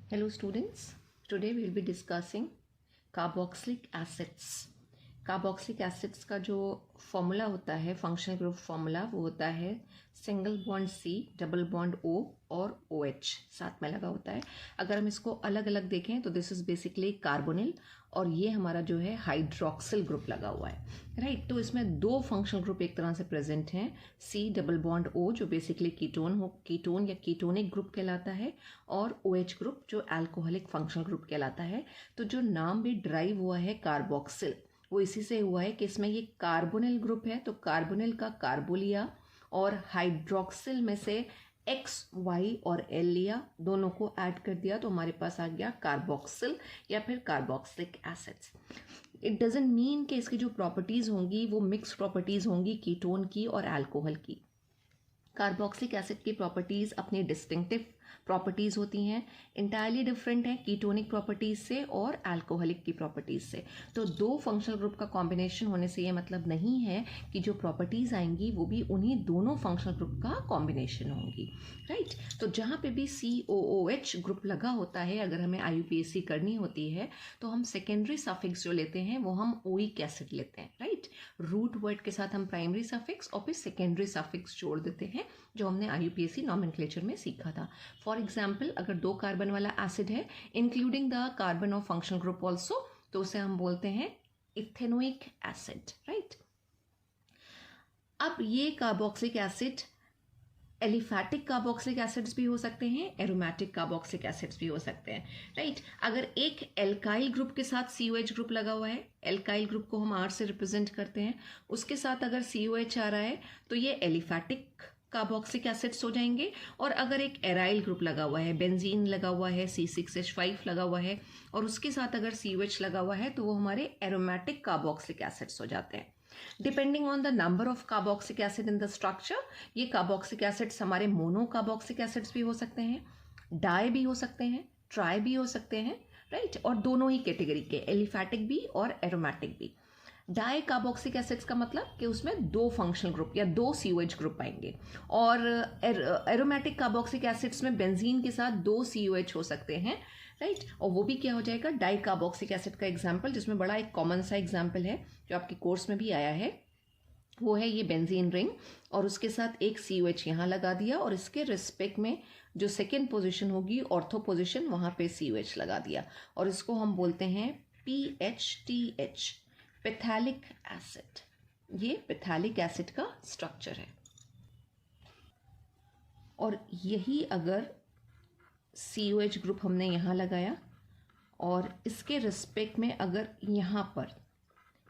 Hello students, today we will be discussing carboxylic acids. Carboxylic acids का जो formula होता है, फंक्शनल ग्रुप फॉर्मूला, वो होता है single bond C, double bond O और OH साथ में लगा होता है. अगर हम इसको अलग अलग देखें तो दिस इज बेसिकली कार्बोनिल और ये हमारा जो है हाइड्रोक्सिल ग्रुप लगा हुआ है, राइट. तो इसमें दो फंक्शनल ग्रुप एक तरह से प्रेजेंट हैं. C डबल बॉन्ड O जो बेसिकली कीटोन या कीटोनिक ग्रुप कहलाता है, और OH ग्रुप जो अल्कोहलिक फंक्शनल ग्रुप कहलाता है. तो जो नाम भी ड्राइव हुआ है कार्बोक्सिल, वो इसी से हुआ है कि इसमें ये कार्बोनिल ग्रुप है, तो कार्बोनिल का कार्बो लिया और हाइड्रोक्सिल में से X, Y और L लिया, दोनों को ऐड कर दिया तो हमारे पास आ गया कार्बोक्सिल या फिर carboxylic acids. It doesn't mean कि इसकी जो प्रॉपर्टीज़ होंगी वो मिक्स प्रॉपर्टीज़ होंगी कीटोन की और अल्कोहल की. कार्बोक्सिलिक एसिड की प्रॉपर्टीज़ अपनी डिस्टिंक्टिव प्रॉपर्टीज़ होती हैं, इंटायरली डिफरेंट है कीटोनिक प्रॉपर्टीज़ से और अल्कोहलिक की प्रॉपर्टीज़ से. तो दो फंक्शनल ग्रुप का कॉम्बिनेशन होने से ये मतलब नहीं है कि जो प्रॉपर्टीज़ आएंगी वो भी उन्हीं दोनों फंक्शनल ग्रुप का कॉम्बिनेशन होंगी, राइट. तो जहाँ पे भी COOH ग्रुप लगा होता है, अगर हमें IUPAC करनी होती है तो हम सेकेंडरी सफिक्स जो लेते हैं वो हम ओइक एसिड लेते हैं, राइट. रूट वर्ड के साथ हम प्राइमरी सफिक्स और फिर सेकेंडरी सफिक्स जोड़ देते हैं, जो हमने IUPAC नॉमेनक्लेचर में सीखा था. फॉर एग्जाम्पल, अगर दो कार्बन वाला एसिड है including the carbon of functional group also, तो उसे हम बोलते हैं इथेनोइक एसिड, राइट. अब ये carboxylic acid aliphatic carboxylic acids भी हो सकते हैं, एरोमेटिक कार्बोक्सिलिक एसिड्स भी हो सकते हैं, राइट. अगर एक एल्काइल ग्रुप के साथ COH ग्रुप लगा हुआ है, एल्काइल ग्रुप को हम R से रिप्रेजेंट करते हैं, उसके साथ अगर COH आ रहा है तो ये एलिफैटिक कार्बोक्सिलिक एसिड्स हो जाएंगे. और अगर एक एराइल ग्रुप लगा हुआ है, बेंजीन लगा हुआ है, C6H5 लगा हुआ है और उसके साथ अगर COH लगा हुआ है तो वो हमारे एरोमेटिक कार्बोक्सिलिक एसिड्स हो जाते हैं. Depending on the number of carboxylic acid in the structure, ये कार्बोक्सिलिक एसिड्स हमारे मोनो कार्बोक्सिलिक एसिड्स भी हो सकते हैं, डाई भी हो सकते हैं, ट्राई भी हो सकते हैं, राइट. और दोनों ही कैटेगरी के, एलिफैटिक भी और एरोमेटिक भी. डाई कार्बोक्सिलिक एसिड्स का मतलब कि उसमें दो फंक्शनल ग्रुप या दो COH ग्रुप आएंगे, और एरोमेटिक कार्बोक्सिलिक एसिड्स में बेंजीन के साथ दो COH हो सकते हैं, राइट. और वो भी क्या हो जाएगा, डाई कार्बोक्सिलिक एसिड का एग्जाम्पल, जिसमें बड़ा एक कॉमन सा एग्जाम्पल है जो आपके कोर्स में भी आया है, वो है ये बेंजीन रिंग और उसके साथ एक COH यहाँ लगा दिया और इसके रिस्पेक्ट में जो सेकेंड पोजिशन होगी ऑर्थो पोजिशन, वहाँ पे COH लगा दिया और इसको हम बोलते हैं PHTH, पैथैलिक एसिड. ये पैथैलिक एसिड का स्ट्रक्चर है. और यही अगर COH ग्रुप हमने यहाँ लगाया और इसके रिस्पेक्ट में अगर यहाँ पर,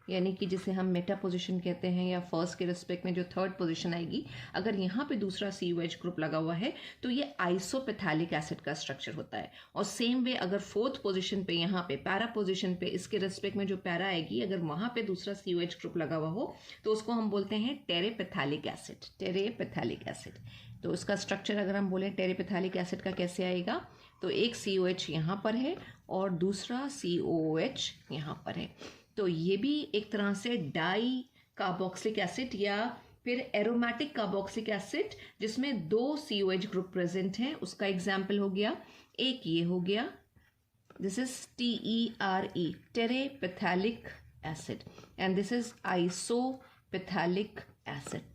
यानी कि जिसे हम मेटा पोजीशन कहते हैं या फर्स्ट के रिस्पेक्ट में जो थर्ड पोजीशन आएगी, अगर यहाँ पे दूसरा COH ग्रुप लगा हुआ है तो ये आइसोपैथैलिक एसिड का स्ट्रक्चर होता है. और सेम वे अगर फोर्थ पोजीशन पे, यहाँ पे पैरा पोजीशन पे, इसके रिस्पेक्ट में जो पैरा आएगी, अगर वहाँ पे दूसरा COH ग्रुप लगा हुआ हो तो उसको हम बोलते हैं टेरेपैथैलिक एसिड, टेरेपैथैलिक एसिड. तो इसका स्ट्रक्चर अगर हम बोलें टेरेपैथैलिक एसिड का कैसे आएगा, तो एक COH यहाँ पर है और दूसरा COOH यहाँ पर है. तो ये भी एक तरह से डाई कार्बोक्सिलिक एसिड या फिर एरोमेटिक कार्बोक्सिलिक एसिड जिसमें दो COH ग्रुप प्रेजेंट हैं, उसका एग्जाम्पल हो गया. एक ये हो गया, this is TERE, terephthalic acid, and this is isophthalic acid.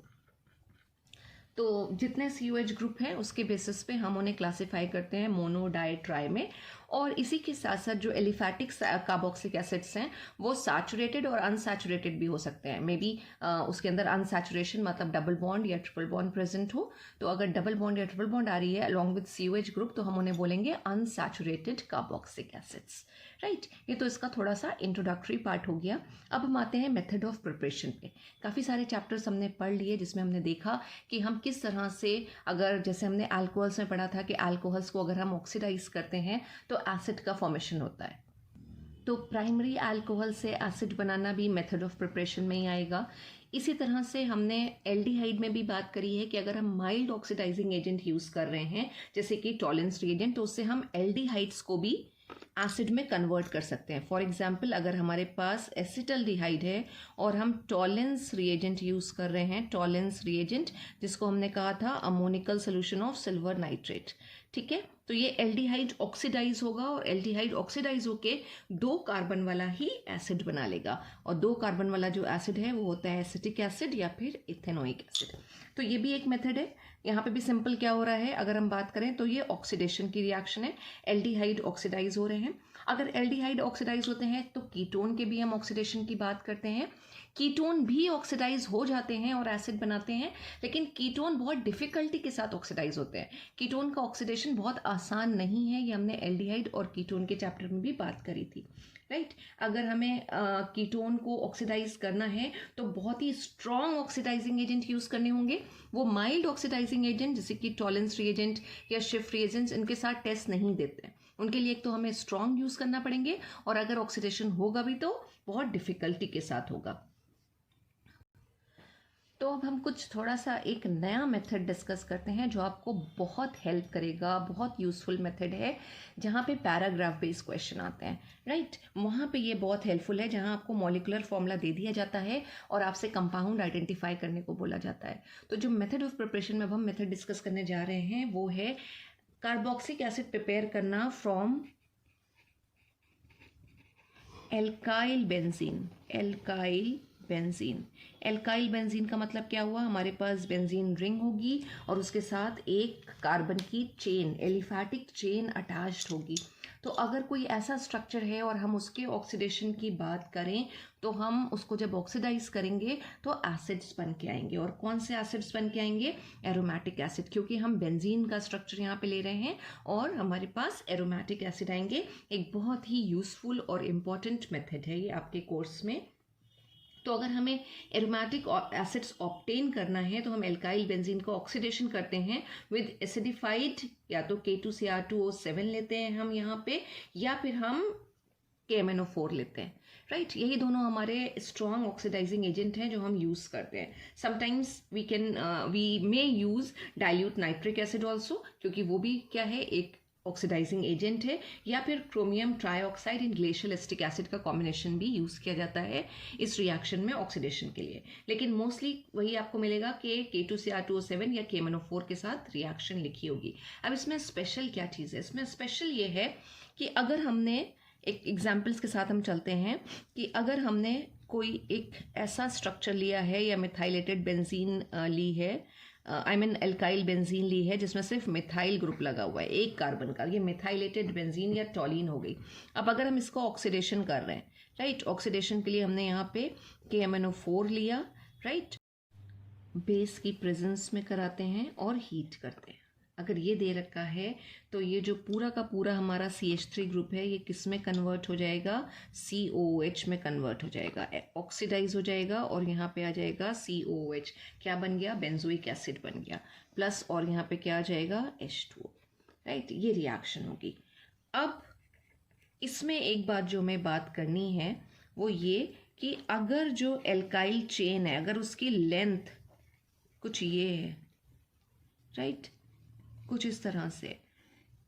तो जितने COH ग्रुप हैं उसके बेसिस पे हम उन्हें क्लासिफाई करते हैं मोनो, डाई, ट्राई में. और इसी के साथ साथ जो एलिफैटिक कार्बोक्सिलिक एसिड्स हैं वो सैचुरेटेड और अनसैचुरेटेड भी हो सकते हैं. मे बी उसके अंदर अनसैचुरेशन मतलब डबल बॉन्ड या ट्रिपल बॉन्ड प्रेजेंट हो, तो अगर डबल बॉन्ड या ट्रिपल बॉन्ड आ रही है अलॉन्ग विद COH ग्रुप तो हम उन्हें बोलेंगे अनसैचुरेटेड कार्बोक्सिलिक एसिड्स, राइट. ये तो इसका थोड़ा सा इंट्रोडक्टरी पार्ट हो गया. अब हम आते हैं मेथड ऑफ प्रिपरेशन पे. काफ़ी सारे चैप्टर्स हमने पढ़ लिए जिसमें हमने देखा कि हम किस तरह से, अगर जैसे हमने अल्कोहल्स में पढ़ा था कि अल्कोहल्स को अगर हम ऑक्सीडाइज करते हैं तो एसिड का फॉर्मेशन होता है. तो प्राइमरी अल्कोहल से एसिड बनाना भी मेथड ऑफ प्रिपरेशन में ही आएगा. इसी तरह से हमने एल्डिहाइड में भी बात करी है कि अगर हम माइल्ड ऑक्सीडाइजिंग एजेंट यूज़ कर रहे हैं जैसे कि टॉलेंस रिएजेंट, तो उससे हम एल्डिहाइड्स को भी एसिड में कन्वर्ट कर सकते हैं. फॉर एग्जाम्पल, अगर हमारे पास एसिटल्डिहाइड है और हम टॉलेंस रिएजेंट यूज़ कर रहे हैं, टॉलेंस रिएजेंट जिसको हमने कहा था ammoniacal solution of silver nitrate, ठीक है. तो ये एल्डिहाइड ऑक्सीडाइज होगा और एल्डिहाइड ऑक्सीडाइज होके 2 कार्बन वाला ही एसिड बना लेगा, और 2 कार्बन वाला जो एसिड है वो होता है एसिटिक एसिड या फिर इथेनोइक एसिड। तो ये भी एक मेथड है। यहाँ पे भी सिंपल क्या हो रहा है, अगर हम बात करें तो ये ऑक्सीडेशन की रिएक्शन है, एल्डिहाइड ऑक्सीडाइज हो रहे हैं। अगर एल्डिहाइड ऑक्सीडाइज होते हैं तो कीटोन के भी हम ऑक्सीडेशन की बात करते हैं। कीटोन भी ऑक्सीडाइज हो जाते हैं और एसिड बनाते हैं, लेकिन कीटोन बहुत डिफिकल्टी के साथ ऑक्सीडाइज होते हैं। कीटोन का ऑक्सीडेशन बहुत आसान नहीं है, ये हमने एल्डिहाइड और कीटोन के चैप्टर में भी बात करी थी, राइट। अगर हमें कीटोन को ऑक्सीडाइज करना है तो बहुत ही स्ट्रॉन्ग ऑक्सीडाइजिंग एजेंट यूज़ करने होंगे। वो माइल्ड ऑक्सीडाइजिंग एजेंट जैसे कि टॉलेंस रिएजेंट या शिफ्ट रिएजेंट्स इनके साथ टेस्ट नहीं देते हैं। उनके लिए एक तो हमें स्ट्रॉन्ग यूज़ करना पड़ेंगे, और अगर ऑक्सीडेशन होगा भी तो बहुत डिफिकल्टी के साथ होगा। तो अब हम कुछ थोड़ा सा एक नया मेथड डिस्कस करते हैं जो आपको बहुत हेल्प करेगा, बहुत यूज़फुल मेथड है, जहाँ पे पैराग्राफ बेस्ड क्वेश्चन आते हैं, राइट। वहाँ पे ये बहुत हेल्पफुल है, जहाँ आपको मॉलिकुलर फॉर्मूला दे दिया जाता है और आपसे कंपाउंड आइडेंटिफाई करने को बोला जाता है। तो जो मेथड ऑफ प्रिपरेशन में अब हम मेथड डिस्कस करने जा रहे हैं वो है कार्बोक्सिलिक एसिड प्रिपेयर करना from alkyl benzene. Alkyl benzene का मतलब क्या हुआ, हमारे पास बेंजीन रिंग होगी और उसके साथ एक कार्बन की चेन, एलिफैटिक चेन अटैच्ड होगी। तो अगर कोई ऐसा स्ट्रक्चर है और हम उसके ऑक्सीडेशन की बात करें तो हम उसको जब ऑक्सीडाइज करेंगे तो एसिड्स बन के आएंगे। और कौन से एसिड्स बन के आएंगे, एरोमेटिक एसिड, क्योंकि हम बेंजीन का स्ट्रक्चर यहाँ पे ले रहे हैं और हमारे पास एरोमेटिक एसिड आएंगे। एक बहुत ही यूजफुल और इम्पॉर्टेंट मेथड है ये आपके कोर्स में। तो अगर हमें एरोमेटिक एसिड्स ऑब्टेन करना है तो हम एल्काइल बेंजीन को ऑक्सीडेशन करते हैं विद एसिडिफाइड, या तो K2Cr2O7 लेते हैं हम यहाँ पे, या फिर हम KMnO4 लेते हैं, राइट। यही दोनों हमारे स्ट्रॉन्ग ऑक्सीडाइजिंग एजेंट हैं जो हम यूज़ करते हैं। Sometimes we may use dilute nitric acid also, क्योंकि वो भी क्या है, एक ऑक्सीडाइजिंग एजेंट है, या फिर क्रोमियम ट्राईऑक्साइड इन ग्लेशियल एसिटिक एसिड का कॉम्बिनेशन भी यूज़ किया जाता है इस रिएक्शन में ऑक्सीडेशन के लिए। लेकिन मोस्टली वही आपको मिलेगा कि K2Cr2O7 या KMnO4 के साथ रिएक्शन लिखी होगी। अब इसमें स्पेशल क्या चीज़ है, इसमें स्पेशल ये है कि अगर हमने एक एग्जाम्पल्स के साथ हम चलते हैं कि अगर हमने कोई एक ऐसा स्ट्रक्चर लिया है या मिथाइलेटेड बेंजीन ली है, एल्काइल बेंजीन ली है जिसमें सिर्फ मिथाइल ग्रुप लगा हुआ है एक कार्बन का, ये मिथाइलेटेड बेंजीन या टॉलिन हो गई। अब अगर हम इसको ऑक्सीडेशन कर रहे हैं, राइट, ऑक्सीडेशन के लिए हमने यहाँ पे KMnO4 लिया, राइट, बेस की प्रेजेंस में कराते हैं और हीट करते हैं। अगर ये दे रखा है तो ये जो पूरा का पूरा हमारा CH3 ग्रुप है ये किस में कन्वर्ट हो जाएगा, COOH में कन्वर्ट हो जाएगा, ऑक्सीडाइज हो जाएगा और यहाँ पे आ जाएगा COOH, क्या बन गया, बेंजोइक एसिड बन गया, प्लस और यहाँ पे क्या आ जाएगा, H2O, राइट। ये रिएक्शन होगी। अब इसमें एक बात जो हमें बात करनी है वो ये कि अगर जो एल्काइल चेन है अगर उसकी लेंथ कुछ ये है, राइट, कुछ इस तरह से,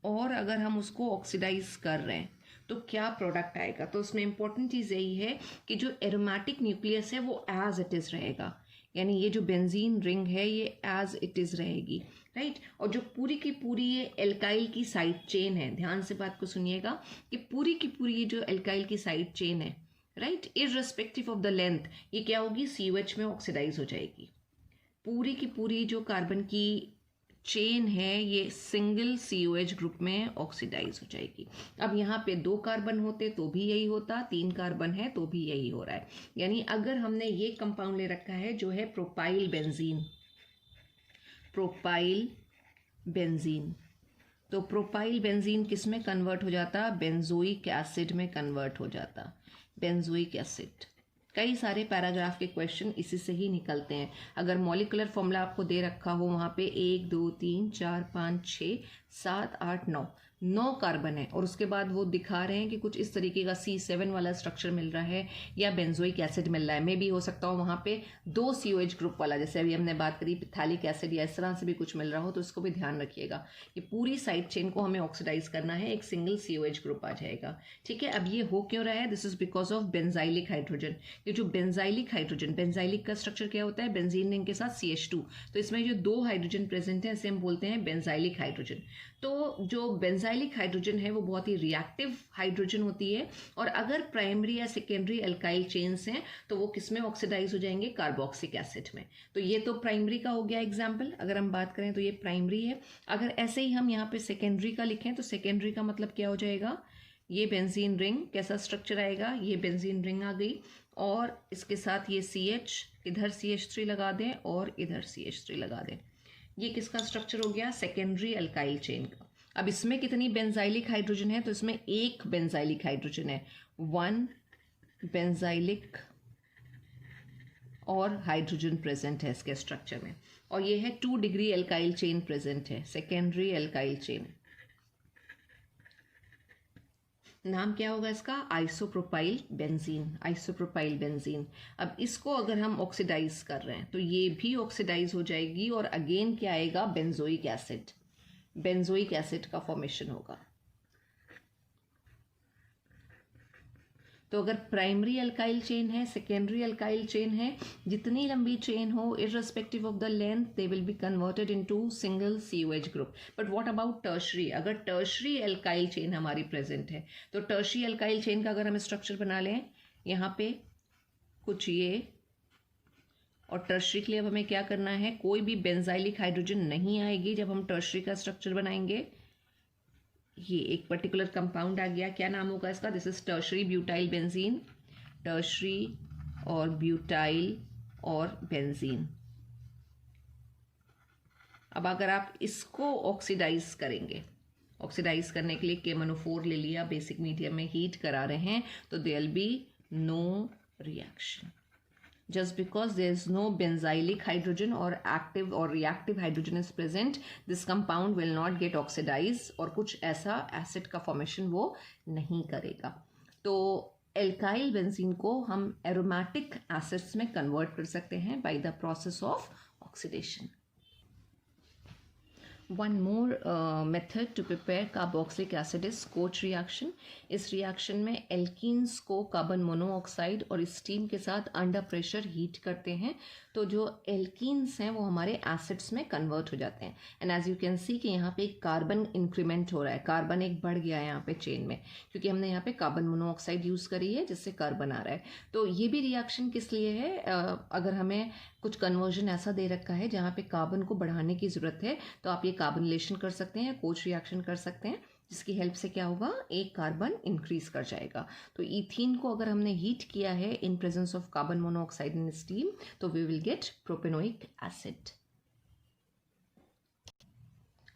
और अगर हम उसको ऑक्सीडाइज कर रहे हैं तो क्या प्रोडक्ट आएगा। तो उसमें इंपॉर्टेंट चीज़ यही है कि जो एरोमेटिक न्यूक्लियस है वो एज इट इज़ रहेगा, यानी ये जो बेंजीन रिंग है ये एज इट इज़ रहेगी, राइट। और जो पूरी की पूरी ये एल्काइल की साइड चेन है, ध्यान से बात को सुनिएगा कि पूरी की पूरी ये जो एल्काइल की साइड चेन है, right, irrespective of the length, ये क्या होगी, COH में ऑक्सीडाइज हो जाएगी। पूरी की पूरी जो कार्बन की चेन है ये सिंगल COH ग्रुप में ऑक्सीडाइज हो जाएगी। अब यहाँ पे 2 कार्बन होते तो भी यही होता, 3 कार्बन है तो भी यही हो रहा है। यानी अगर हमने ये कंपाउंड ले रखा है जो है प्रोपाइल बेंजीन, तो प्रोपाइल बेंजीन किस में कन्वर्ट हो जाता, बेंजोइक एसिड में कन्वर्ट हो जाता, बेंजोइक एसिड। कई सारे पैराग्राफ के क्वेश्चन इसी से ही निकलते हैं। अगर मॉलिकुलर फॉर्मूला आपको दे रखा हो वहाँ पे 1 2 3 4 5 6 7 8 9 9 कार्बन है और उसके बाद वो दिखा रहे हैं कि कुछ इस तरीके का C7 वाला स्ट्रक्चर मिल रहा है या बेंजोइक एसिड मिल रहा है, मे भी हो सकता हो वहाँ पे 2 COH ग्रुप वाला, जैसे अभी हमने बात करी पिथैलिक एसिड या इस तरह से भी कुछ मिल रहा हो, तो इसको भी ध्यान रखिएगा कि पूरी साइड चेन को हमें ऑक्सीडाइज करना है, एक सिंगल COH ग्रुप आ जाएगा। ठीक है, अब ये हो क्यों रहा है? This is because of benzylic hydrogen. ये जो बेंजाइलिक हाइड्रोजन, बेंजाइलिक का स्ट्रक्चर क्या होता है? बेंजीन रिंग के साथ CH2, तो इसमें जो 2 हाइड्रोजन प्रेजेंट है इसे हम बोलते हैं बेंजाइलिक हाइड्रोजन। तो जो बेंजाइलिक हाइड्रोजन है वो बहुत ही रिएक्टिव हाइड्रोजन होती है और अगर प्राइमरी या सेकेंडरी अल्काइल चेन्स हैं तो वो किस में ऑक्सीडाइज हो जाएंगे? कार्बोक्सिलिक एसिड में। तो ये तो प्राइमरी का हो गया एग्जाम्पल, अगर हम बात करें तो ये प्राइमरी है। अगर ऐसे ही हम यहाँ पे सेकेंडरी का लिखें तो सेकेंडरी का मतलब क्या हो जाएगा? ये बेंजीन रिंग कैसा स्ट्रक्चर आएगा? ये बेंजीन रिंग आ गई और इसके साथ ये CH, इधर CH3 लगा दें और इधर CH3 लगा दें। ये किसका स्ट्रक्चर हो गया? सेकेंडरी अल्काइल चेन का। अब इसमें कितनी बेंजाइलिक हाइड्रोजन है? तो इसमें एक बेंजाइलिक हाइड्रोजन है, 1 बेंजाइलिक और हाइड्रोजन प्रेजेंट है इसके स्ट्रक्चर में, और ये है 2 डिग्री अल्काइल चेन प्रेजेंट है, सेकेंडरी अल्काइल चेन। नाम क्या होगा इसका? Isopropyl benzene, isopropyl benzene. अब इसको अगर हम ऑक्सीडाइज कर रहे हैं तो ये भी ऑक्सीडाइज हो जाएगी और अगेन क्या आएगा? बेंजोइक एसिड, बेंजोइक एसिड का फॉर्मेशन होगा। तो अगर प्राइमरी अल्काइल चेन है, सेकेंडरी अल्काइल चेन है, जितनी लंबी चेन हो irrespective of the length they will be converted into single COH group. But what about tertiary? अगर टर्शरी अल्काइल चेन हमारी प्रेजेंट है तो टर्शरी अल्काइल चेन का अगर हम स्ट्रक्चर बना लें, यहाँ पे कुछ ये, और टर्शरी के लिए अब हमें क्या करना है? कोई भी बेंजाइलिक हाइड्रोजन नहीं आएगी जब हम टर्शरी का स्ट्रक्चर बनाएंगे। ये एक पर्टिकुलर कंपाउंड आ गया, क्या नाम होगा इसका? This is tertiary butyl benzene, tertiary और ब्यूटाइल और बेंजीन। अब अगर आप इसको ऑक्सीडाइज करेंगे, ऑक्सीडाइज करने के लिए KMnO4 ले लिया, बेसिक मीडियम में हीट करा रहे हैं, तो there will be no reaction just because there is no benzylic hydrogen or active or reactive hydrogen is present, this compound will not get oxidized और कुछ ऐसा एसिड का फॉर्मेशन वो नहीं करेगा। तो एल्काइल बेंजीन को हम एरोमेटिक एसिड्स में कन्वर्ट कर सकते हैं by the process of oxidation. One more method to prepare carboxylic acid is Koch reaction. इस रिएक्शन में एल्कीन्स को कार्बन मोनोऑक्साइड और स्टीम के साथ अंडर प्रेशर हीट करते हैं, तो जो एल्कीन्स हैं वो हमारे एसिड्स में कन्वर्ट हो जाते हैं। And as you can see कि यहाँ पे एक कार्बन इंक्रीमेंट हो रहा है, कार्बन एक बढ़ गया है यहाँ पे चेन में, क्योंकि हमने यहाँ पे कार्बन मोनोऑक्साइड यूज़ करी है जिससे कार्बन आ रहा है। तो ये भी रिएक्शन किस लिए है? अगर हमें कुछ कन्वर्जन ऐसा दे रखा है जहाँ पे कार्बन को बढ़ाने की ज़रूरत है तो आप ये कार्बोनिलेशन कर सकते हैं, कोच रिएक्शन कर सकते हैं, जिसकी हेल्प से क्या होगा? एक कार्बन इंक्रीज कर जाएगा। तो ईथीन को अगर हमने हीट किया है in presence of carbon monoxide in steam तो we will get propanoic acid.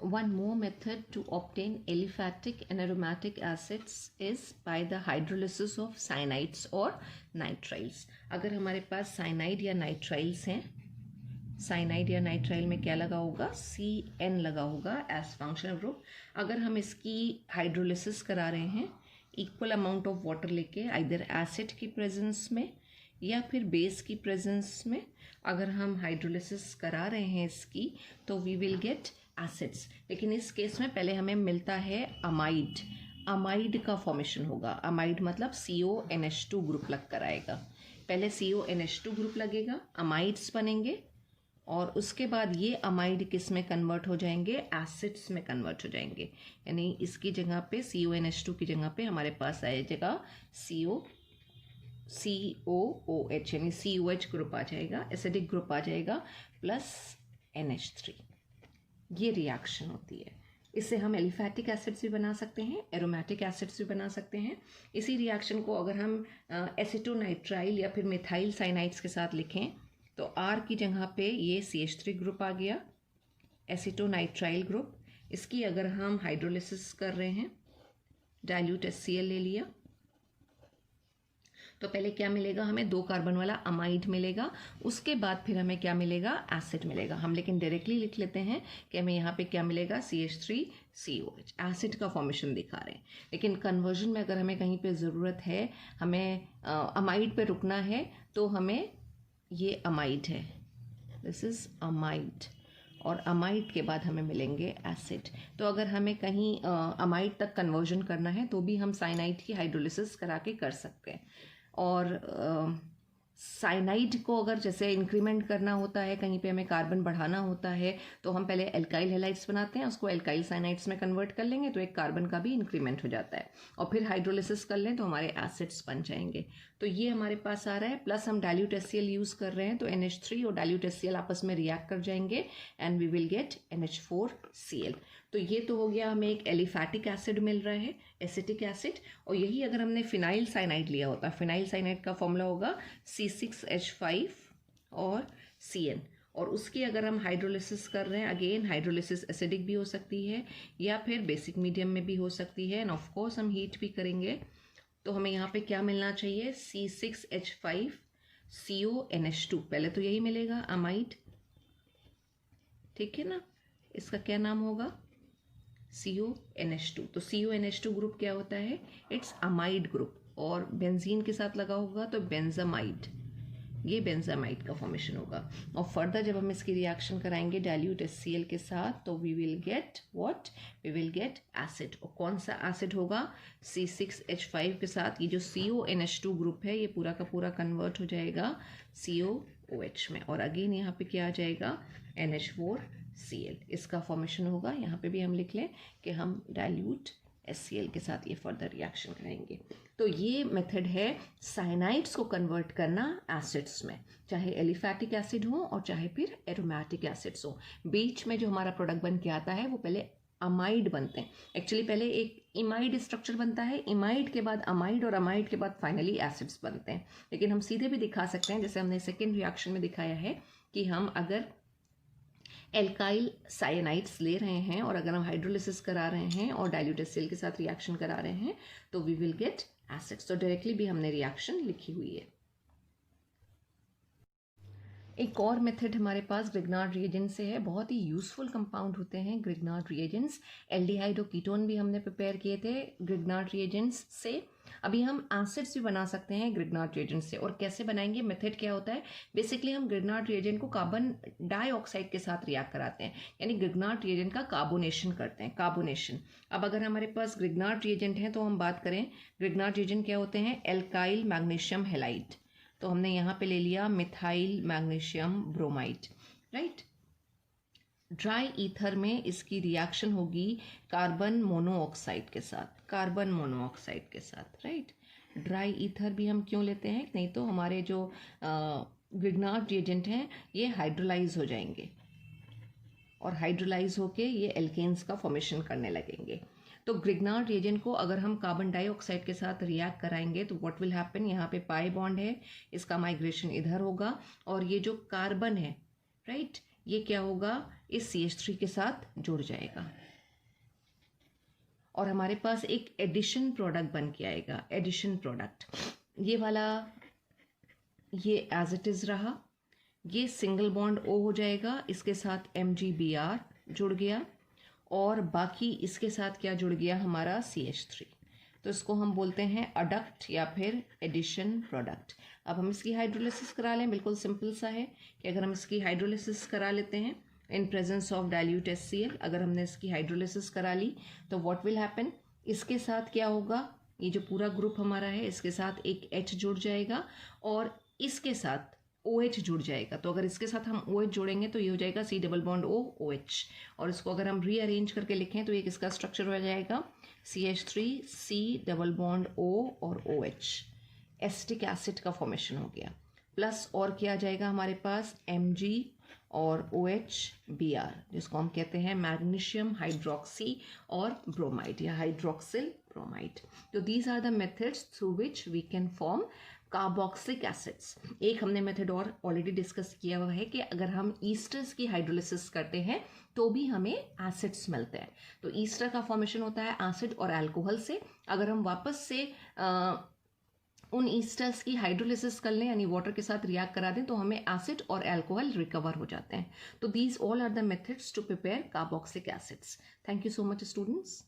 One more method to obtain aliphatic and aromatic acids is by the hydrolysis of cyanides or nitriles. अगर हमारे पास cyanide या nitriles हैं, cyanide या nitrile में क्या लगा होगा? CN लगा होगा एज फंक्शनल ग्रुप। अगर हम इसकी हाइड्रोलिसिस करा रहे हैं इक्वल अमाउंट ऑफ वाटर लेके, आइदर एसिड की प्रेजेंस में या फिर बेस की प्रेजेंस में, अगर हम हाइड्रोलिसिस करा रहे हैं इसकी तो वी विल गेट एसिड्स। लेकिन इस केस में पहले हमें मिलता है अमाइड, अमाइड का फॉर्मेशन होगा। अमाइड मतलब CONH2 ग्रुप लग कर आएगा। पहले CONH2 ग्रुप लगेगा, अमाइड्स बनेंगे और उसके बाद ये अमाइड किस में कन्वर्ट हो जाएंगे? एसिड्स में कन्वर्ट हो जाएंगे। यानी इसकी जगह पे CONH2 की जगह पे हमारे पास आएगा COOH यानी COH ग्रुप आ जाएगा, एसिडिक ग्रुप आ जाएगा प्लस NH3। ये रिएक्शन होती है। इससे हम एलिफैटिक एसिड्स भी बना सकते हैं, एरोमेटिक एसिड्स भी बना सकते हैं। इसी रिएक्शन को अगर हम एसीटोनाइट्राइल या फिर मिथाइल साइनाइड्स के साथ लिखें तो R की जगह पे ये CH3 ग्रुप आ गया, एसीटोनाइट्राइल ग्रुप। इसकी अगर हम हाइड्रोलिसिस कर रहे हैं, डाइल्यूट HCl ले लिया, तो पहले क्या मिलेगा हमें? 2 कार्बन वाला अमाइड मिलेगा, उसके बाद फिर हमें क्या मिलेगा? एसिड मिलेगा। हम लेकिन डायरेक्टली लिख लेते हैं कि हमें यहाँ पे क्या मिलेगा? CH3 COH, एसिड का फॉर्मेशन दिखा रहे हैं। लेकिन कन्वर्जन में अगर हमें कहीं पे ज़रूरत है, हमें अमाइड पे रुकना है, तो हमें ये अमाइड है, दिस इज़ अमाइड, और अमाइड के बाद हमें मिलेंगे एसिड। तो अगर हमें कहीं अमाइड तक कन्वर्जन करना है तो भी हम साइनाइड की हाइड्रोलिसिस करा के कर सकते हैं। और साइनाइड को अगर जैसे इंक्रीमेंट करना होता है, कहीं पे हमें कार्बन बढ़ाना होता है, तो हम पहले एल्काइल हैलाइड्स बनाते हैं, उसको एल्काइल साइनाइड्स में कन्वर्ट कर लेंगे तो एक कार्बन का भी इंक्रीमेंट हो जाता है, और फिर हाइड्रोलिसिस कर लें तो हमारे एसिड्स बन जाएंगे। तो ये हमारे पास आ रहा है। प्लस हम डाइल्यूट HCl यूज़ कर रहे हैं, तो NH3 और डाइल्यूट HCl आपस में रिएक्ट कर जाएंगे and we will gate NH4Cl। तो ये तो हो गया, हमें एक एलिफैटिक एसिड मिल रहा है, एसिटिक एसिड। और यही अगर हमने फिनाइल साइनाइड लिया होता, फिनाइल साइनाइड का फॉर्मूला होगा C6H5 और Cn, और उसकी अगर हम हाइड्रोलिसिस कर रहे हैं, अगेन हाइड्रोलिसिस एसिडिक भी हो सकती है या फिर बेसिक मीडियम में भी हो सकती है, एंड ऑफ कोर्स हम हीट भी करेंगे। तो हमें यहाँ पे क्या मिलना चाहिए, C6H5 CONH2, पहले तो यही मिलेगा अमाइड, ठीक है ना। इसका क्या नाम होगा, CONH2। तो CONH2 ग्रुप क्या होता है, इट्स अमाइड ग्रुप, और बेंजीन के साथ लगा होगा तो बेंजामाइड, ये बेंजामाइड का फॉर्मेशन होगा। और फर्दर जब हम इसकी रिएक्शन कराएंगे डाइल्यूट HCl के साथ, तो we will get what, we will get acid. और कौन सा एसिड होगा, C6H5 के साथ ये जो CONH2 ग्रुप है ये पूरा का पूरा कन्वर्ट हो जाएगा COOH में, और अगेन यहाँ पे क्या आ जाएगा, NH4Cl। इसका फॉर्मेशन होगा, यहाँ पे भी हम लिख लें कि हम डाइल्यूट HCl के साथ ये फर्दर रिएक्शन करेंगे। तो ये मेथड है साइनाइड्स को कन्वर्ट करना एसिड्स में, चाहे एलिफैटिक एसिड हो और चाहे फिर एरोमेटिक एसिड्स हो। बीच में जो हमारा प्रोडक्ट बन के आता है वो पहले अमाइड बनते हैं, एक्चुअली पहले एक इमाइड स्ट्रक्चर बनता है, इमाइड के बाद अमाइड, और अमाइड के बाद फाइनली एसिड्स बनते हैं। लेकिन हम सीधे भी दिखा सकते हैं, जैसे हमने सेकेंड रिएक्शन में दिखाया है, कि हम अगर एल्काइल साइनाइड्स ले रहे हैं और अगर हम हाइड्रोलिसिस करा रहे हैं और डाइल्यूट HCl के साथ रिएक्शन करा रहे हैं, तो वी विल गेट एसिड्स। तो डायरेक्टली भी हमने रिएक्शन लिखी हुई है। एक और मेथड हमारे पास ग्रिग्नार्ड रिएजेंट से है, बहुत ही यूजफुल कंपाउंड होते हैं ग्रिग्नार्ड रिएजेंट्स। एल्डिहाइड और कीटोन भी हमने प्रिपेयर किए थे ग्रिग्नार्ड रिएजेंट्स से। अभी हम एसिड्स भी बना सकते हैं ग्रिग्नार्ड रिएजेंट से, और कैसे बनाएंगे, मेथड क्या होता है, बेसिकली हम ग्रिग्नार्ड रिएजेंट को कार्बन डाइऑक्साइड के साथ रिएक्ट कराते हैं, यानी ग्रिग्नार्ड रिएजेंट का कार्बोनेशन करते हैं, कार्बोनेशन। अब अगर हमारे पास ग्रिग्नार्ड रिएजेंट है तो हम बात करें, ग्रिग्नार्ड रिएजेंट क्या होते हैं, एल्काइल मैग्नीशियम हैलाइड, तो हमने यहाँ पे ले लिया methyl magnesium bromide, right. Dry ether में इसकी रिएक्शन होगी कार्बन मोनोऑक्साइड के साथ, कार्बन मोनोऑक्साइड के साथ, राइट। ड्राई ईथर भी हम क्यों लेते हैं, नहीं तो हमारे जो ग्रिग्नार्ड रिएजेंट हैं ये हाइड्रोलाइज हो जाएंगे, और हाइड्रोलाइज होके ये एल्केन्स का फॉर्मेशन करने लगेंगे। तो ग्रिग्नार्ड रिएजेंट को अगर हम कार्बन डाइऑक्साइड के साथ रिएक्ट कराएंगे तो व्हाट विल हैपन, यहाँ पे पाई बॉन्ड है, इसका माइग्रेशन इधर होगा, और ये जो कार्बन है, राइट, ये क्या होगा, इस CH3 के साथ जुड़ जाएगा, और हमारे पास एक एडिशन प्रोडक्ट बन के आएगा, एडिशन प्रोडक्ट। ये वाला ये एज इट इज रहा, ये सिंगल बॉन्ड O हो जाएगा, इसके साथ MgBr जुड़ गया, और बाकी इसके साथ क्या जुड़ गया, हमारा CH3। तो इसको हम बोलते हैं अडक्ट या फिर एडिशन प्रोडक्ट। अब हम इसकी हाइड्रोलिसिस करा लें, बिल्कुल सिंपल सा है कि अगर हम इसकी हाइड्रोलिसिस करा लेते हैं इन प्रेजेंस ऑफ डाइल्यूट HCl, अगर हमने इसकी हाइड्रोलिसिस करा ली तो व्हाट विल हैपन, इसके साथ क्या होगा, ये जो पूरा ग्रुप हमारा है इसके साथ एक H जुड़ जाएगा और इसके साथ OH जुड़ जाएगा। तो अगर इसके साथ हम OH जोड़ेंगे तो ये हो जाएगा C double bond O OH, और इसको अगर हम रीअरेंज करके लिखें तो ये किसका स्ट्रक्चर हो जाएगा, CH3 C double bond O और OH, एसिटिक एसिड का फॉर्मेशन हो गया। प्लस और क्या आ जाएगा हमारे पास, Mg और OH Br, जिसको हम कहते हैं मैग्नीशियम हाइड्रोक्सी और ब्रोमाइड या हाइड्रोक्सिल ब्रोमाइड। तो these are the methods through which we can form carboxylic acids. एक हमने मेथड और ऑलरेडी डिस्कस किया हुआ है कि अगर हम ईस्टर्स की हाइड्रोलिसिस करते हैं तो भी हमें एसिड्स मिलते हैं। तो ईस्टर का फॉर्मेशन होता है एसिड और अल्कोहल से। अगर हम वापस से उन ईस्टर्स की हाइड्रोलिसिस कर लें यानी वाटर के साथ रिएक्ट करा दें तो हमें एसिड और अल्कोहल रिकवर हो जाते हैं. तो these all are the methods to prepare carboxylic acids. Thank you so much students.